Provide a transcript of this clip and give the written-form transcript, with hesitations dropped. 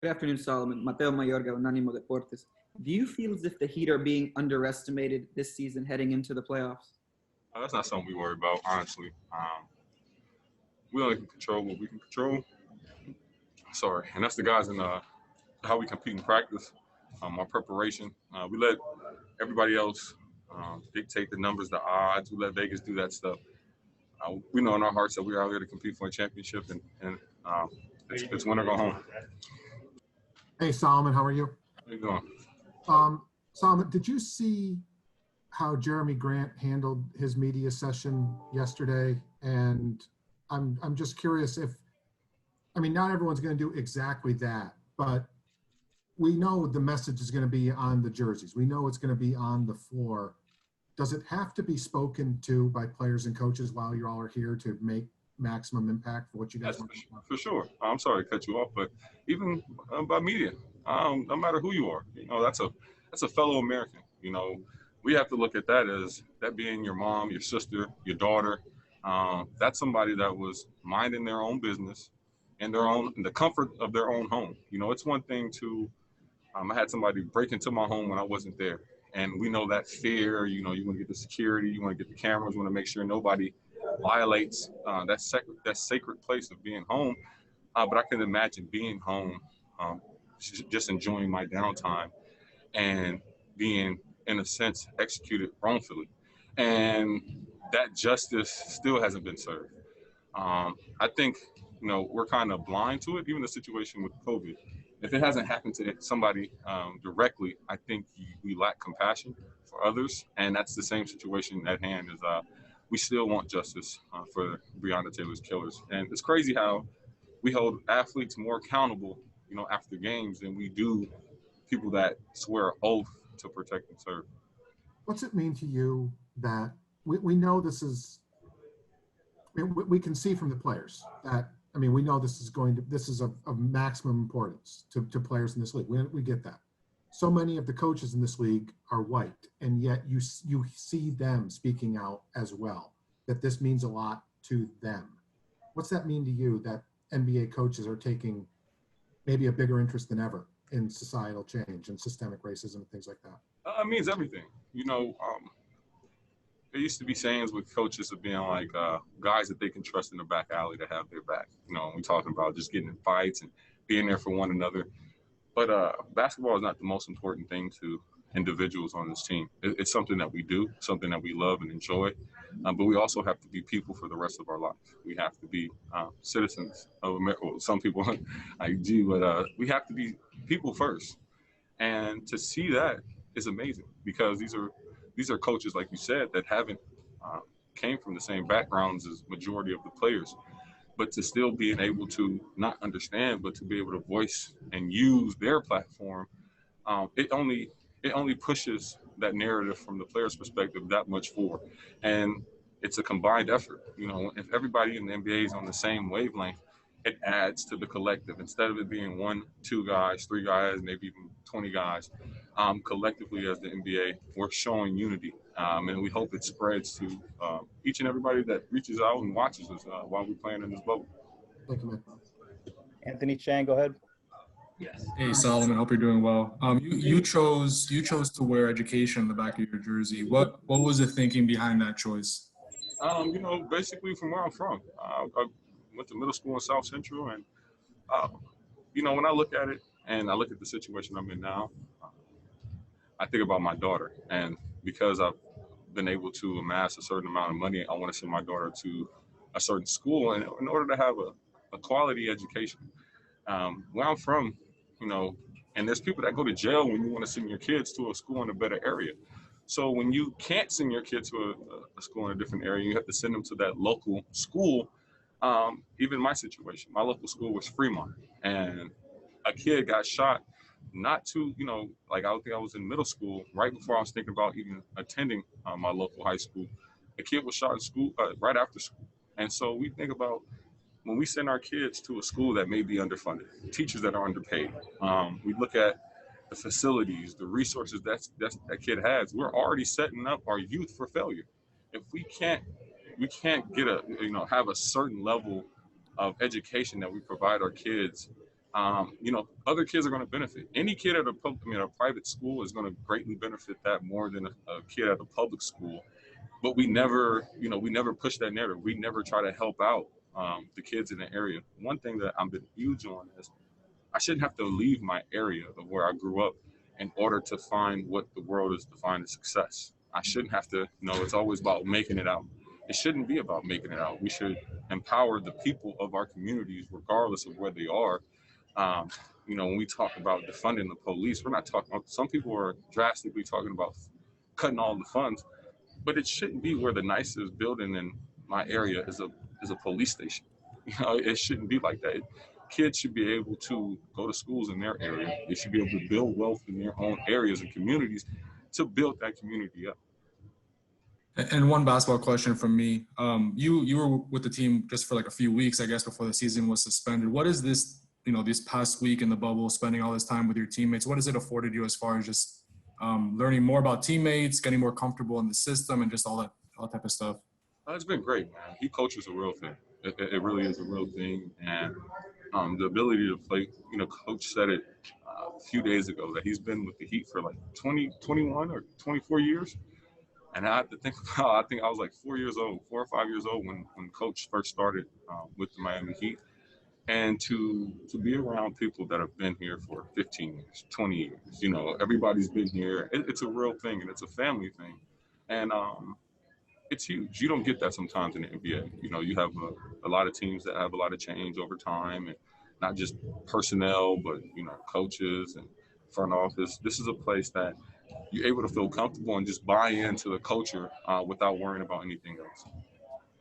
Good afternoon, Solomon. Mateo Mayorga, Unánimo Deportes. Do you feel as if the Heat are being underestimated this season heading into the playoffs? That's not something we worry about, honestly. We only can control what we can control. Sorry, and that's the guys in how we compete in practice, our preparation. We let everybody else dictate the numbers, the odds. We let Vegas do that stuff. We know in our hearts that we are out here to compete for a championship, and it's win or go home. Hey, Solomon, how are you? How you doing? Solomon, did you see how Jeremy Grant handled his media session yesterday? And I'm just curious not everyone's going to do exactly that, but we know the message is going to be on the jerseys. We know it's going to be on the floor. Does it have to be spoken to by players and coaches while you all are here to make maximum impact for what you guys want to do? For sure. I'm sorry to cut you off, but even by media, no matter who you are, that's a fellow American. We have to look at that as that being your mom, your sister, your daughter. That's somebody that was minding their own business in the comfort of their own home. It's one thing to I had somebody break into my home when I wasn't there. And we know that fear, you want to get the security, you want to get the cameras, you want to make sure nobody violates that sacred place of being home. But I can imagine being home, just enjoying my downtime and being, in a sense, executed wrongfully. And that justice still hasn't been served. I think, we're kind of blind to it, even the situation with COVID. If it hasn't happened to somebody directly, I think we lack compassion for others. And that's the same situation at hand is we still want justice for Breonna Taylor's killers. And it's crazy how we hold athletes more accountable, after games than we do people that swear an oath to protect and serve. What's it mean to you that we know this is, we can see from the players that, we know this is of maximum importance to players in this league. We get that. So many of the coaches in this league are white, and yet you see them speaking out as well, that this means a lot to them. What's that mean to you that NBA coaches are taking maybe a bigger interest than ever in societal change and systemic racism and things like that? It means everything. There used to be sayings with coaches of being like guys that they can trust in the back alley to have their back. We talking about just getting in fights and being there for one another. But basketball is not the most important thing to individuals on this team. It's something that we do, something that we love and enjoy. But we also have to be people for the rest of our life. We have to be citizens of America. Well, some people I do, but we have to be people first. And to see that is amazing because these are coaches, like you said, that haven't came from the same backgrounds as majority of the players, but to still being able to not understand, but to be able to voice and use their platform, it only pushes that narrative from the player's perspective that much forward. And it's a combined effort. If everybody in the NBA is on the same wavelength, it adds to the collective. Instead of it being 1, 2 guys, 3 guys, maybe even 20 guys, collectively as the NBA, we're showing unity. And we hope it spreads to each and everybody that reaches out and watches us while we're playing in this bubble. Thank you, man. Anthony Chang, go ahead. Yes. Hey, Solomon, hope you're doing well. You chose to wear education on the back of your jersey. What was the thinking behind that choice? Basically from where I'm from. I went to middle school in South Central, and when I look at it and I look at the situation I'm in now, I think about my daughter, and because I've been able to amass a certain amount of money, I want to send my daughter to a certain school in order to have a quality education. Where I'm from, and there's people that go to jail when you want to send your kids to a school in a better area. So when you can't send your kid to a school in a different area, you have to send them to that local school. Even my situation, my local school was Fremont, and a kid got shot not too, I think I was in middle school, right before I was thinking about even attending my local high school. A kid was shot in school right after school. And so we think about when we send our kids to a school that may be underfunded, teachers that are underpaid, we look at the facilities, the resources that kid has. We're already setting up our youth for failure. If we can't get have a certain level of education that we provide our kids Other kids are going to benefit. Any kid at a private school is going to greatly benefit that more than a kid at a public school. But we never push that narrative. We never try to help out the kids in the area. One thing that I've been huge on is I shouldn't have to leave my area of where I grew up in order to find what the world is defined as success. I shouldn't have to, it's always about making it out. It shouldn't be about making it out. We should empower the people of our communities, regardless of where they are. When we talk about defunding the police, we're not talking about, some people are drastically talking about cutting all the funds, but it shouldn't be where the nicest building in my area is a police station. It shouldn't be like that. Kids should be able to go to schools in their area. They should be able to build wealth in their own areas and communities to build that community up. And one basketball question from me. You were with the team just for like a few weeks, I guess, before the season was suspended. What is this, this past week in the bubble, spending all this time with your teammates, what has it afforded you as far as just learning more about teammates, getting more comfortable in the system, and just all that type of stuff? It's been great, man. He coaches a real thing. It really is a real thing. And the ability to play, Coach said it a few days ago that he's been with the Heat for like 21 or 24 years. And I have to think about, I think I was like 4 or 5 years old when Coach first started with the Miami Heat. And to be around people that have been here for 15 years, 20 years, everybody's been here. It's a real thing, and it's a family thing. And it's huge. You don't get that sometimes in the NBA. You have a lot of teams that have a lot of change over time, and not just personnel, but, coaches and front office. This is a place that you're able to feel comfortable and just buy into the culture without worrying about anything else.